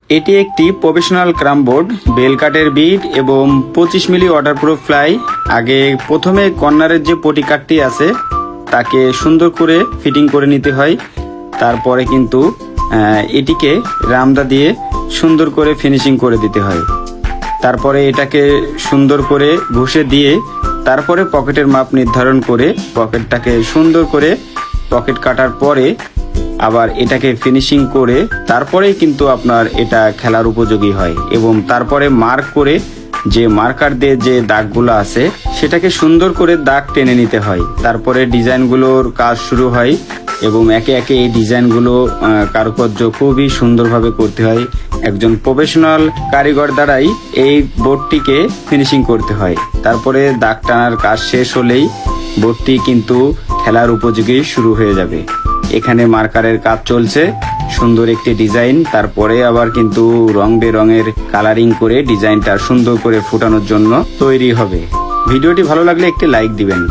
এটি একটি প্রফেশনাল ক্রাম board, bell কাটের বিট এবং 25 মিলি ওয়াটারপ্রুফ ফ্লাই। আগে প্রথমে কর্নারের যে পটি কাটটি আছে তাকে সুন্দর করে ফিটিং করে নিতে হয়। তারপরে কিন্তু এটিকে রামদা দিয়ে সুন্দর করে ফিনিশিং করে দিতে হয়। তারপরে এটাকে সুন্দর করে ঘষে দিয়ে তারপরে পকেটের মাপ নির্ধারণ করে পকেটটাকে সুন্দর করে পকেট কাটার পরে আবার এটাকে ফিনিশিং করে তারপরেই কিন্তু আপনার এটা খেলার উপযোগী হয়। এবং তারপরে মার্ক করে যে মার্কার দিয়ে যে দাগগুলো আছে সেটাকে সুন্দর করে দাগ টেনে নিতে হয়। তারপরে ডিজাইনগুলোর কাজ শুরু হয় এবং একে একে এই ডিজাইনগুলো কারুকার্য খুবই সুন্দরভাবে করতে হয়। একজন প্রফেশনাল কারিগর দ্বারাই এই বোর্ডটিকে ফিনিশিং করতে হয়। তারপরে দাগ টানার কাজ শেষ হলেই বোর্ডটি কিন্তু খেলার উপযোগী শুরু হয়ে যাবে। এখানে মার্কারের কাজ চলছে, সুন্দর একটি ডিজাইন, তারপরে আবার কিন্তু রং বেরঙের কালারিং করে ডিজাইনটা সুন্দর করে ফুটানোর জন্য তৈরি হবে। ভিডিওটি ভালো লাগলে একটি লাইক দিবেন।